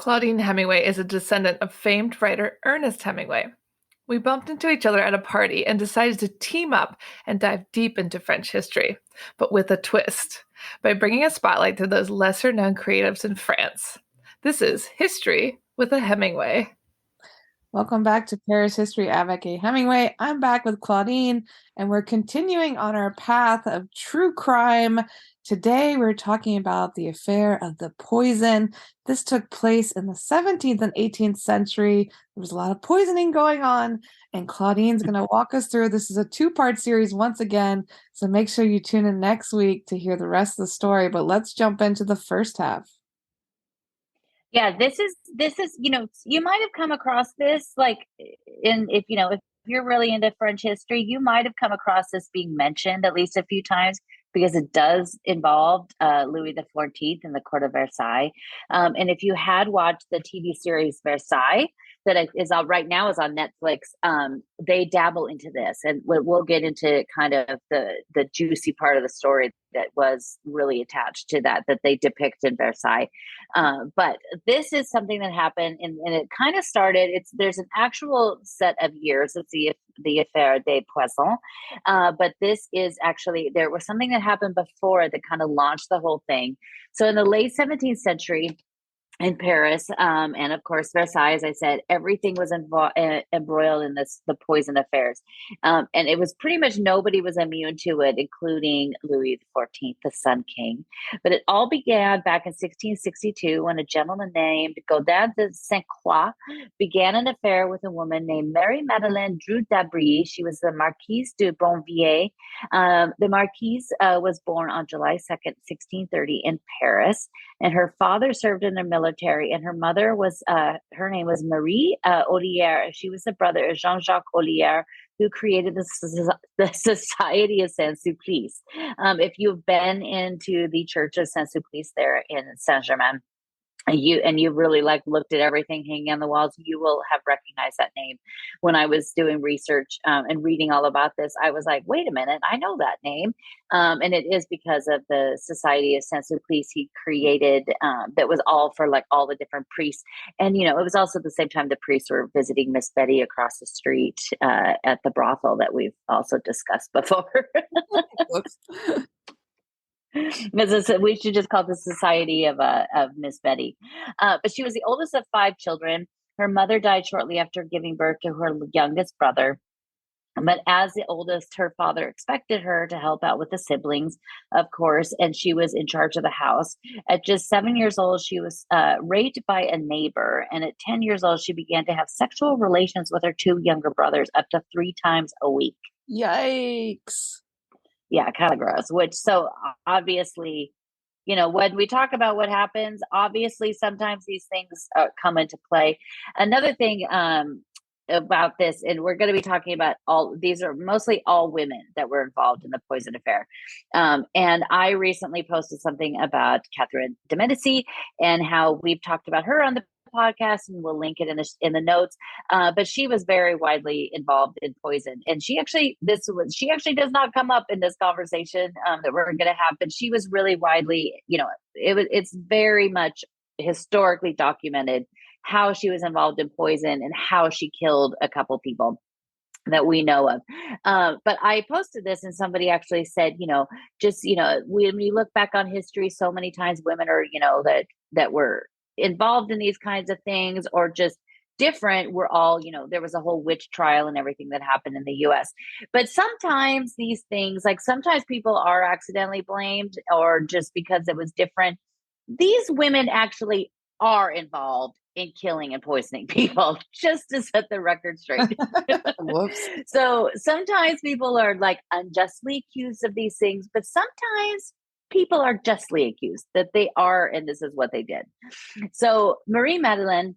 Claudine Hemingway is a descendant of famed writer Ernest Hemingway. We bumped into each other at a party and decided to team up and dive deep into French history, but with a twist, by bringing a spotlight to those lesser known creatives in France. This is History with a Hemingway. Welcome back to Paris History, Avec, Hemingway. I'm back with Claudine, and we're continuing on our path of true crime. Today, we're talking about the affair of the poison. This took place in the 17th and 18th century. There was a lot of poisoning going on, and Claudine's going to walk us through. This is a two-part series once again, so make sure you tune in next week to hear the rest of the story. But let's jump into the first half. Yeah, this is, you might have come across this if you're really into French history, you might have come across this being mentioned at least a few times because it does involve Louis the 14th and the court of Versailles. And if you had watched the TV series Versailles, that is on right now is on Netflix. They dabble into this, and we'll get into kind of the juicy part of the story that was really attached to that they depict in Versailles. But this is something that happened, and it kind of started. There's an actual set of years. It's the Affaire des Poissons, but this is actually there was something that happened before that kind of launched the whole thing. So in the late 17th century, in Paris, and of course Versailles, as I said, everything was embroiled in the poison affairs, and it was pretty much nobody was immune to it, including Louis XIV, the Sun King. But it all began back in 1662 when a gentleman named Gaudin de Saint Croix began an affair with a woman named Mary Madeleine Dru d'Abry. She was the Marquise de Bronvier. The Marquise was born on July 2nd, 1630 in Paris, and her father served in the military, and her mother was her name was Marie Ollier. She was the brother of Jean-Jacques Ollier, who created the Society of Saint-Sulpice. If you've been into the Church of Saint-Sulpice there in Saint-Germain, you really looked at everything hanging on the walls, you will have recognized that name. When I was doing research and reading all about this, I was like, wait a minute, I know that name. And it is because of the Society of Saint-Sulpice he created, that was all for all the different priests. And, it was also at the same time the priests were visiting Miss Betty across the street at the brothel that we've also discussed before. We should just call it the Society of Miss Betty. But she was the oldest of 5 children. Her mother died shortly after giving birth to her youngest brother. But as the oldest, her father expected her to help out with the siblings, of course, and she was in charge of the house. At just 7 years old, she was raped by a neighbor. And at 10 years old, she began to have sexual relations with her 2 younger brothers up to 3 times a week. Yikes. Yeah, kind of gross. So obviously, when we talk about what happens, obviously sometimes these things come into play. Another thing about this, and we're going to be talking about these are mostly all women that were involved in the poison affair. And I recently posted something about Catherine de Medici and how we've talked about her on the podcast, and we'll link it in the notes. But she was very widely involved in poison, and she actually does not come up in this conversation that we're going to have. But she was really widely, it's very much historically documented how she was involved in poison and how she killed a couple people that we know of. But I posted this and somebody actually said, when you look back on history, so many times women are, that were involved in these kinds of things or just different. We're all, there was a whole witch trial and everything that happened in the US. But sometimes these things, sometimes people are accidentally blamed or just because it was different. These women actually are involved in killing and poisoning people, just to set the record straight. Whoops. So sometimes people are unjustly accused of these things, but sometimes people are justly accused that they are, and this is what they did. So Marie Madeleine,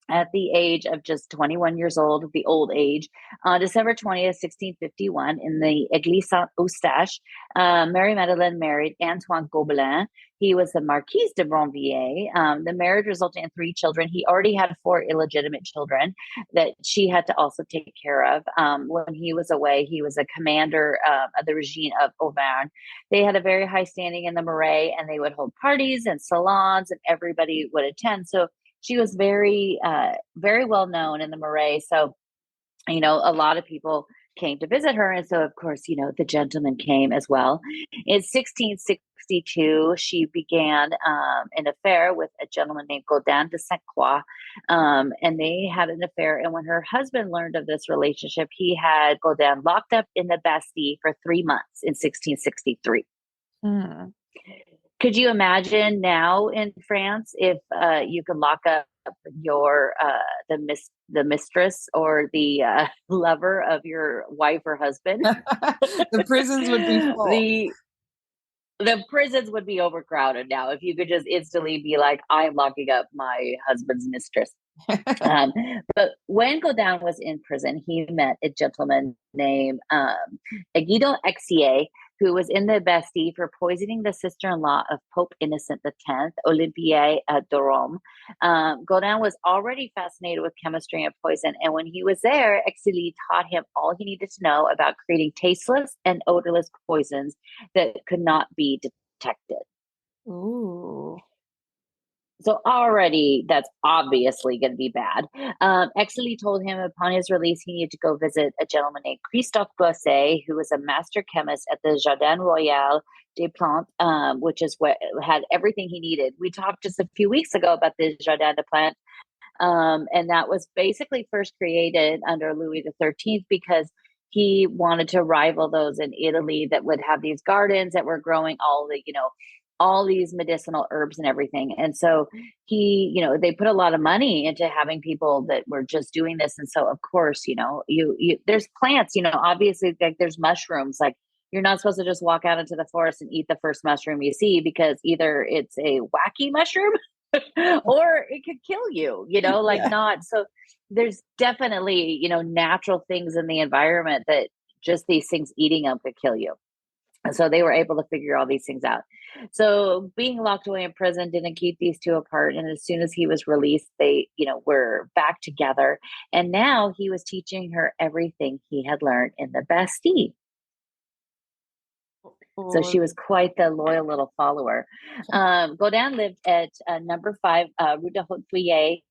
at the age of just 21 years old, the old age, on December 20th, 1651, in the Église Saint-Eustache, Mary Madeleine married Antoine Gobelin. He was the Marquise de Bronvier. The marriage resulted in 3 children. He already had 4 illegitimate children that she had to also take care of. When he was away, he was a commander of the regime of Auvergne. They had a very high standing in the Marais, and they would hold parties and salons, and everybody would attend. So she was very, very well known in the Marais. So, a lot of people came to visit her. And so, of course, the gentleman came as well. In 1662, she began an affair with a gentleman named Gaudin de Sainte Croix. And they had an affair. And when her husband learned of this relationship, he had Gaudin locked up in the Bastille for 3 months in 1663. Hmm. Could you imagine now in France if you could lock up your the mistress or the lover of your wife or husband? The prisons would be full. The prisons would be overcrowded now if you could just instantly be like, I'm locking up my husband's mistress. But when Gaudin was in prison, he met a gentleman named Guido Exier, who was in the Bastille for poisoning the sister-in-law of Pope Innocent X, Olivier de Rome. Gaudin was already fascinated with chemistry and poison, and when he was there, Exier taught him all he needed to know about creating tasteless and odorless poisons that could not be detected. Ooh. So already that's obviously going to be bad. Exley told him upon his release he needed to go visit a gentleman named Christophe Boisset, who was a master chemist at the Jardin Royal des Plantes, which is what had everything he needed. We talked just a few weeks ago about the Jardin des Plantes, and that was basically first created under Louis XIII because he wanted to rival those in Italy that would have these gardens that were growing all these medicinal herbs and everything. And so they put a lot of money into having people that were just doing this. And so of course, you there's plants, obviously, like there's mushrooms, like you're not supposed to just walk out into the forest and eat the first mushroom you see, because either it's a wacky mushroom or it could kill you, not. So there's definitely, natural things in the environment that just these things eating them could kill you. And so they were able to figure all these things out. So being locked away in prison didn't keep these two apart. And as soon as he was released, they, were back together. And now he was teaching her everything he had learned in the Bastille. So she was quite the loyal little follower. Gaudin lived at number 5, Rue de Haute-Feuillée,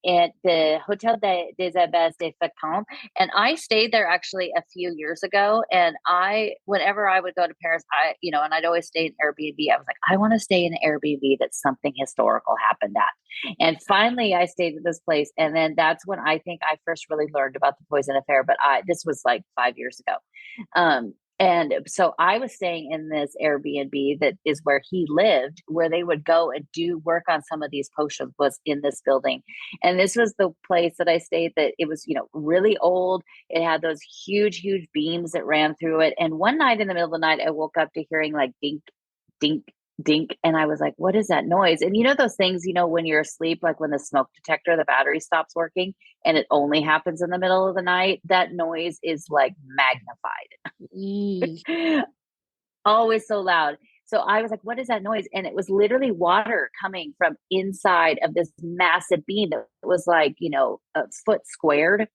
at the Hotel des Abbesses de Fécamp. And I stayed there actually a few years ago. And whenever I would go to Paris, and I'd always stay in Airbnb. I was like, I want to stay in an Airbnb that something historical happened at. And finally I stayed at this place. And then that's when I think I first really learned about the poison affair. But this was like 5 years ago. And so I was staying in this Airbnb that is where he lived, where they would go and do work on some of these potions, was in this building. And this was the place that I stayed, that it was, really old. It had those huge, huge beams that ran through it. And one night in the middle of the night, I woke up to hearing like dink, dink, dink. And I was like, what is that noise? And those things, when you're asleep, like when the smoke detector, the battery stops working and it only happens in the middle of the night, that noise is like magnified. Always so loud. So I was like, what is that noise? And it was literally water coming from inside of this massive beam that was like, a foot squared.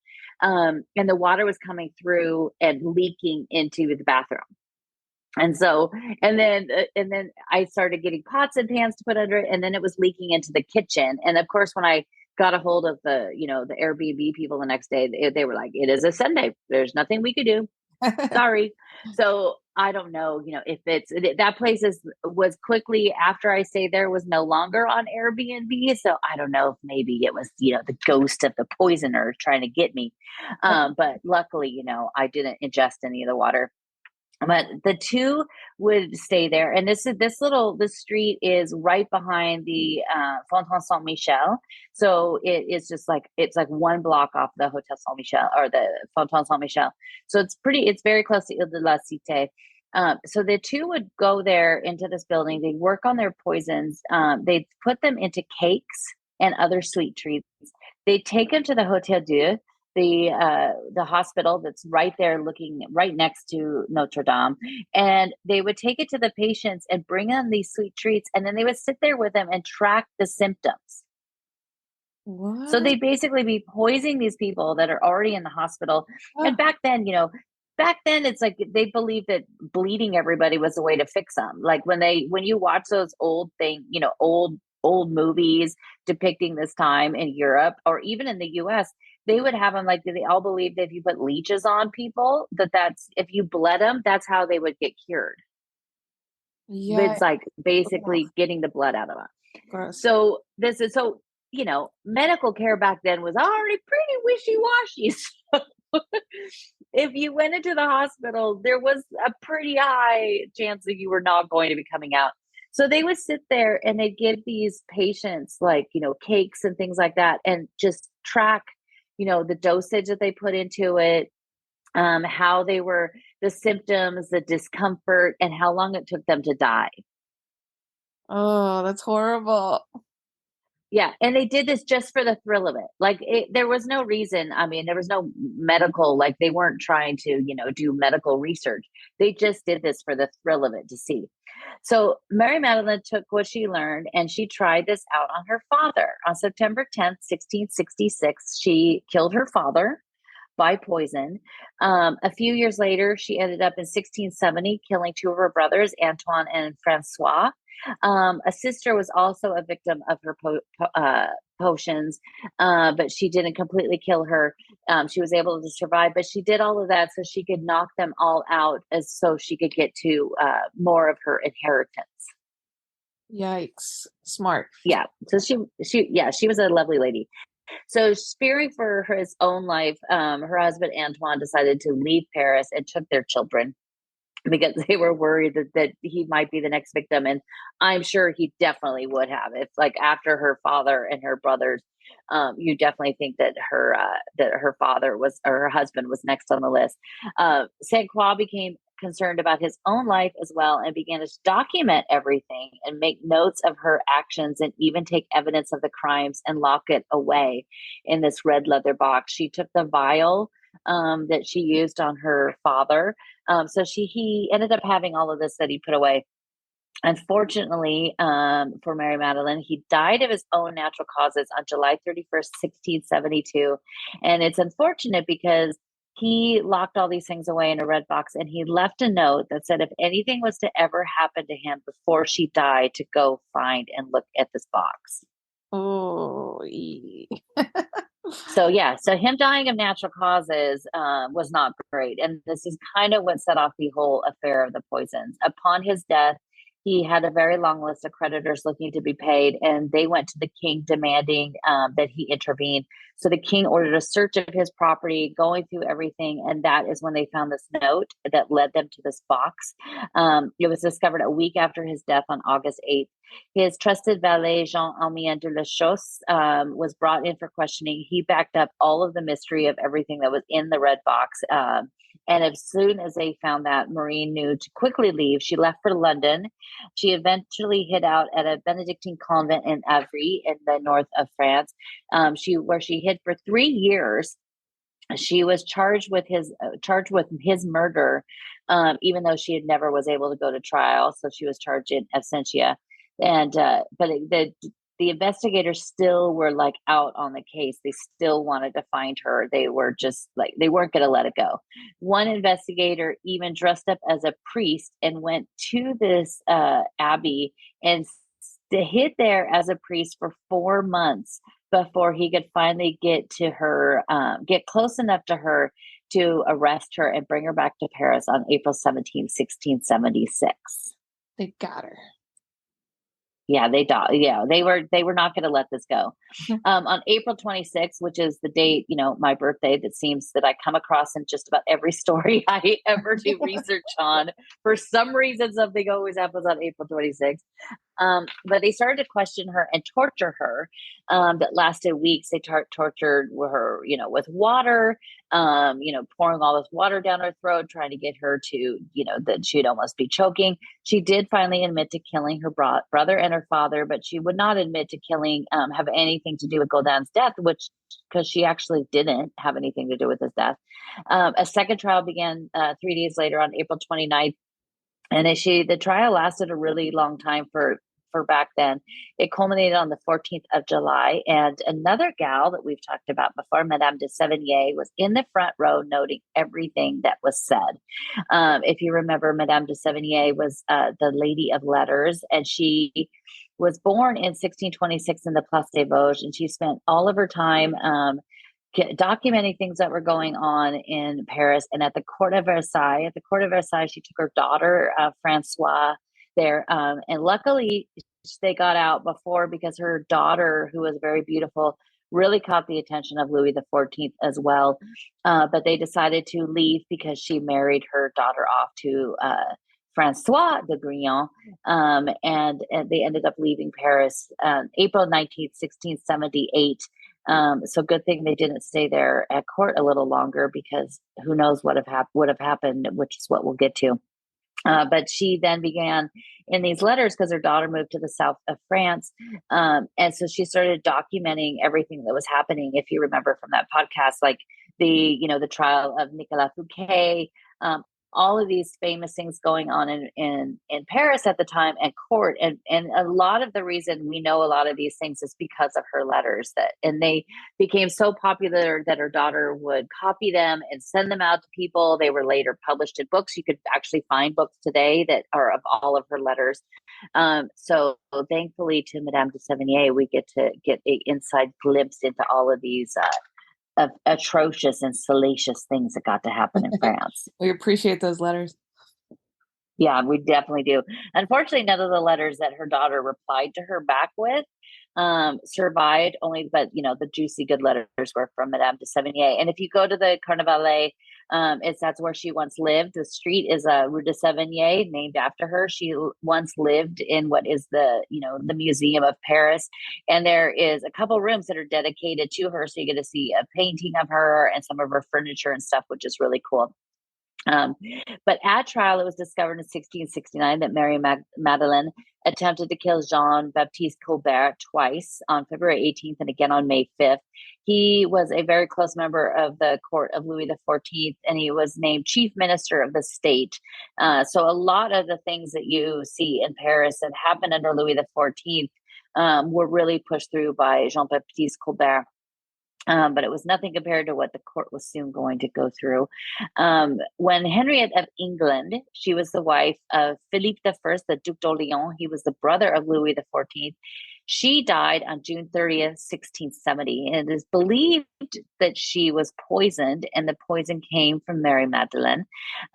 And the water was coming through and leaking into the bathroom. And so, and then I started getting pots and pans to put under it. And then it was leaking into the kitchen. And of course, when I got a hold of the Airbnb people the next day, they were like, it is a Sunday. There's nothing we could do. Sorry. So I don't know, if that place was quickly after I stayed there was no longer on Airbnb. So I don't know if maybe it was, the ghost of the poisoner trying to get me. But luckily, I didn't ingest any of the water. But the two would stay there. And this street is right behind the Fontaine Saint-Michel. So it is just like, it's like one block off the Hotel Saint-Michel, or the Fontaine Saint-Michel. So it's very close to Ile de la Cité. So the two would go there into this building. They'd work on their poisons. They'd put them into cakes and other sweet treats. They'd take them to the Hôtel Dieu, the hospital that's right there, looking right next to Notre Dame, and they would take it to the patients and bring them these sweet treats, and then they would sit there with them and track the symptoms. What? So they basically be poisoning these people that are already in the hospital. Oh. And back then, it's like they believed that bleeding everybody was a way to fix them. Like when you watch those old old movies depicting this time in Europe or even in the US, they would have them like they all believe that if you put leeches on people, that's if you bled them, that's how they would get cured. Yeah. It's like basically getting the blood out of them. Gross. So this is medical care back then was already pretty wishy-washy. So if you went into the hospital, there was a pretty high chance that you were not going to be coming out. So they would sit there and they'd give these patients like, cakes and things like that and just track, the dosage that they put into it, how they were, the symptoms, the discomfort, and how long it took them to die. Oh, that's horrible. Yeah. And they did this just for the thrill of it. Like there was no reason. I mean, there was no medical, like they weren't trying to, do medical research. They just did this for the thrill of it to see. So Mary took what she learned and she tried this out on her father. On September 10th, 1666, she killed her father by poison. A few years later, she ended up in 1670 killing two of her brothers, Antoine and Francois. A sister was also a victim of her potions, but she didn't completely kill her. She was able to survive, but she did all of that so she could knock them all out, as so she could get to more of her inheritance. Yikes! Smart. Yeah. So she was a lovely lady. So, fearing for his own life, her husband Antoine decided to leave Paris and took their children because they were worried that he might be the next victim. And I'm sure he definitely would have. If like after her father and her brothers, you definitely think that her father was, or her husband was next on the list. Saint Croix became concerned about his own life as well and began to document everything and make notes of her actions and even take evidence of the crimes and lock it away in this red leather box. She took the vial that she used on her father. So he ended up having all of this that he put away. Unfortunately, for Mary Magdalene, he died of his own natural causes on July 31st, 1672. And it's unfortunate because he locked all these things away in a red box and he left a note that said if anything was to ever happen to him before she died, to go find and look at this box. Oh, So him dying of natural causes was not great. And this is kind of what set off the whole affair of the poisons. Upon his death, he had a very long list of creditors looking to be paid, and they went to the king demanding that he intervene. So the king ordered a search of his property, going through everything, and that is when they found this note that led them to this box. It was discovered a week after his death on August 8th. His trusted valet, Jean-Aumien de la Chausse, was brought in for questioning. He backed up all of the mystery of everything that was in the red box. And as soon as they found that, Marie knew to quickly leave. She left for London. She eventually hid out at a Benedictine convent in Avry in the north of France, where she hid for 3 years. She was charged with his murder, even though she had never was able to go to trial. So she was charged in absentia. And but the investigators still were like out on the case. They still wanted to find her. They were just like, they weren't going to let it go. One investigator even dressed up as a priest and went to this abbey and hid there as a priest for 4 months before he could finally get to her, get close enough to her to arrest her and bring her back to Paris on April 17, 1676. They got her. Yeah, they were not going to let this go. On April 26th, which is the date, my birthday, that seems that I come across in just about every story I ever do research on. For some reason, something always happens on April 26th. But they started to question her and torture her. That lasted weeks. They tortured her, with water, pouring all this water down her throat, trying to get her to, that she'd almost be choking. She did finally admit to killing her brother and her father, but she would not admit to killing, have anything to do with Gaudin's death, because she actually didn't have anything to do with his death. A second trial began 3 days later on April 29th. And the trial lasted a really long time for back then. It culminated on the 14th of July. And another gal that we've talked about before, Madame de Sévigné, was in the front row noting everything that was said. If you remember, Madame de Sévigné was the lady of letters, and she was born in 1626 in the Place des Vosges, and she spent all of her time documenting things that were going on in Paris and at the court of Versailles. At the court of Versailles, she took her daughter, Francois, there. And luckily, they got out before because her daughter, who was very beautiful, really caught the attention of Louis XIV as well. But they decided to leave because she married her daughter off to Francois de Grignon, and they ended up leaving Paris April 19th, 1678. So good thing they didn't stay there at court a little longer, because who knows what would have happened, which is what we'll get to. But she then began in these letters because her daughter moved to the south of France. And so she started documenting everything that was happening. If you remember from that podcast, like the trial of Nicolas Fouquet, all of these famous things going on in Paris at the time at court. And a lot of the reason we know a lot of these things is because of her letters, and they became so popular that her daughter would copy them and send them out to people. They were later published in books. You could actually find books today that are of all of her letters. So thankfully to Madame de Sévigné, we get an inside glimpse into all of these of atrocious and salacious things that got to happen in France. We appreciate those letters. Yeah, we definitely do. Unfortunately, none of the letters that her daughter replied to her back with survived. But the juicy good letters were from Madame de Sévigné. And if you go to the Carnavalet, that's where she once lived. The street is Rue de Sévigné, named after her. She once lived in what is the Museum of Paris, and there is a couple rooms that are dedicated to her. So you get to see a painting of her and some of her furniture and stuff, which is really cool. But at trial, it was discovered in 1669 that Mary Magdalene attempted to kill Jean-Baptiste Colbert twice, on February 18th and again on May 5th. He was a very close member of the court of Louis XIV, and he was named chief minister of the state. So a lot of the things that you see in Paris that happened under Louis XIV were really pushed through by Jean-Baptiste Colbert. But it was nothing compared to what the court was soon going to go through. When Henriette of England, she was the wife of Philippe I, the Duc d'Orléans. He was the brother of Louis XIV. She died on June 30th, 1670. And it is believed that she was poisoned, and the poison came from Mary Magdalene.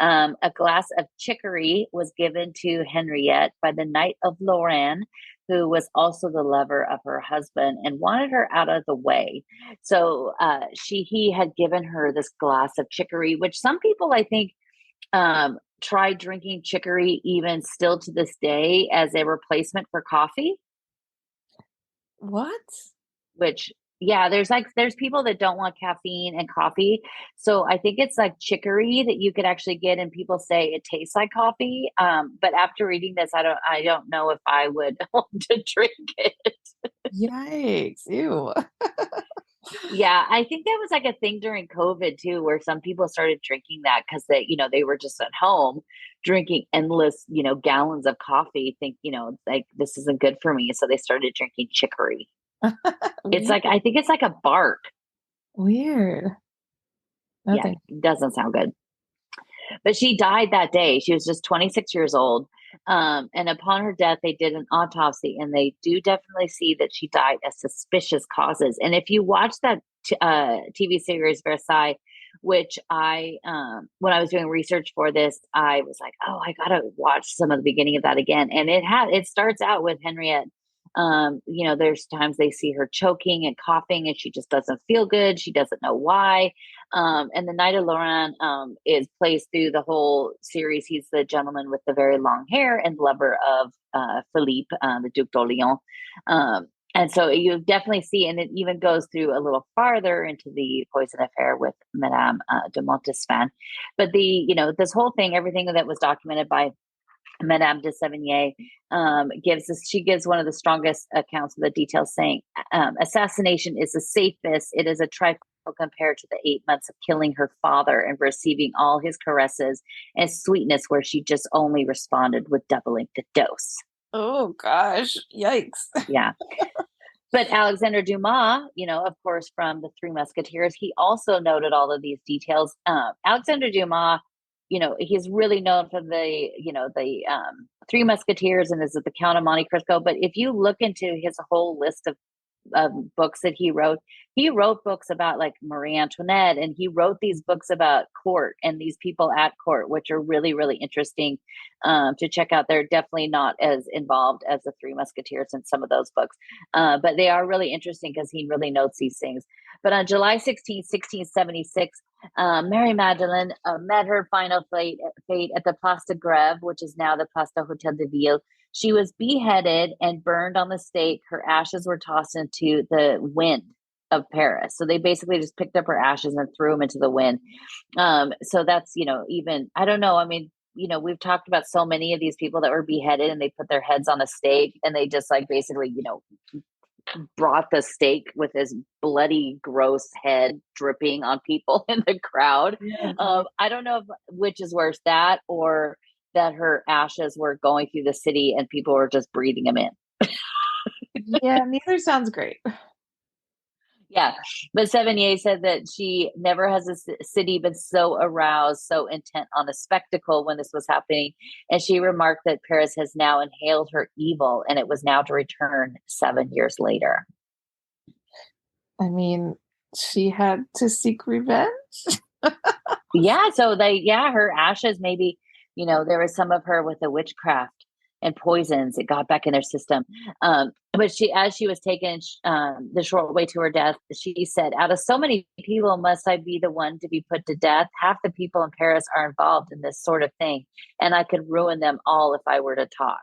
A glass of chicory was given to Henriette by the Knight of Lorraine, who was also the lover of her husband and wanted her out of the way. So he had given her this glass of chicory, which some people, I think, try drinking chicory even still to this day as a replacement for coffee. What? Which, yeah, there's people that don't want caffeine and coffee. So I think it's like chicory that you could actually get, and people say it tastes like coffee. But after reading this, I don't know if I would want to drink it. Yikes. Ew. Yeah, I think that was like a thing during COVID too, where some people started drinking that because they were just at home drinking endless, gallons of coffee, like this isn't good for me. So they started drinking chicory. It's like, I think it's like a bark. Weird. Yeah, it doesn't sound good. But she died that day. She was just 26 years old. And upon her death, they did an autopsy, and they do definitely see that she died of suspicious causes. And if you watch that TV series Versailles, which when I was doing research for this, I was like, oh, I gotta watch some of the beginning of that again. And it starts out with Henriette. There's times they see her choking and coughing, and she just doesn't feel good. She doesn't know why. And the Knight of Lorraine is plays through the whole series. He's the gentleman with the very long hair and lover of Philippe, the Duc d'Orléans. And so you definitely see, and it even goes through a little farther into the poison affair with Madame de Montespan. But this whole thing, everything that was documented by Madame de Sévigné gives one of the strongest accounts of the details, saying assassination is the safest. It is a trifle compared to the 8 months of killing her father and receiving all his caresses and sweetness, where she just only responded with doubling the dose. Oh gosh, yikes. Yeah. But Alexander Dumas, of course, from the Three Musketeers, he also noted all of these details. Alexander Dumas he's really known for the Three Musketeers and is it the Count of Monte Cristo. But if you look into his whole list of books that he wrote books about like Marie Antoinette, and he wrote these books about court and these people at court, which are really, really interesting to check out. They're definitely not as involved as the Three Musketeers in some of those books, but they are really interesting because he really notes these things. But on July 16, 1676, Mary Magdalene met her final fate at the Place de Grève, which is now the Place de Hotel de Ville. She was beheaded and burned on the stake. Her ashes were tossed into the wind of Paris. So they basically just picked up her ashes and threw them into the wind. So that's, even, I don't know. I mean, we've talked about so many of these people that were beheaded and they put their heads on a stake and they just like basically, brought the stake with his bloody, gross head dripping on people in the crowd. Yeah. I don't know which is worse, that or that her ashes were going through the city and people were just breathing them in. Yeah, neither sounds great. Yeah, but Sevigny said that she never has a city been so aroused, so intent on a spectacle when this was happening. And she remarked that Paris has now inhaled her evil and it was now to return 7 years later. I mean, she had to seek revenge. Yeah, so her ashes maybe, there was some of her with the witchcraft and poisons. It got back in their system. But as she was taken the short way to her death, she said, out of so many people, must I be the one to be put to death? Half the people in Paris are involved in this sort of thing, and I could ruin them all if I were to talk.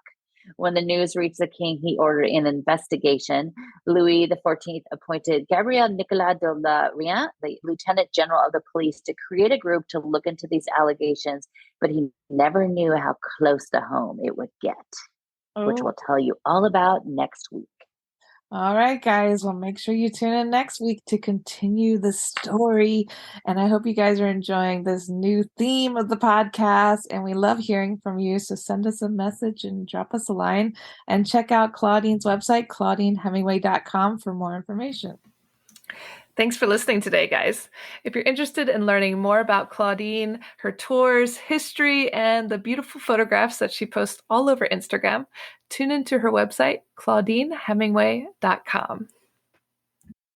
When the news reached the king, he ordered an investigation. Louis XIV appointed Gabriel Nicolas de la Rien, the lieutenant general of the police, to create a group to look into these allegations, but he never knew how close to home it would get, which we'll tell you all about next week. All right, guys. Well, make sure you tune in next week to continue the story. And I hope you guys are enjoying this new theme of the podcast. And we love hearing from you. So send us a message and drop us a line. And check out Claudine's website, ClaudineHemingway.com, for more information. Thanks for listening today, guys. If you're interested in learning more about Claudine, her tours, history, and the beautiful photographs that she posts all over Instagram, tune into her website, ClaudineHemingway.com.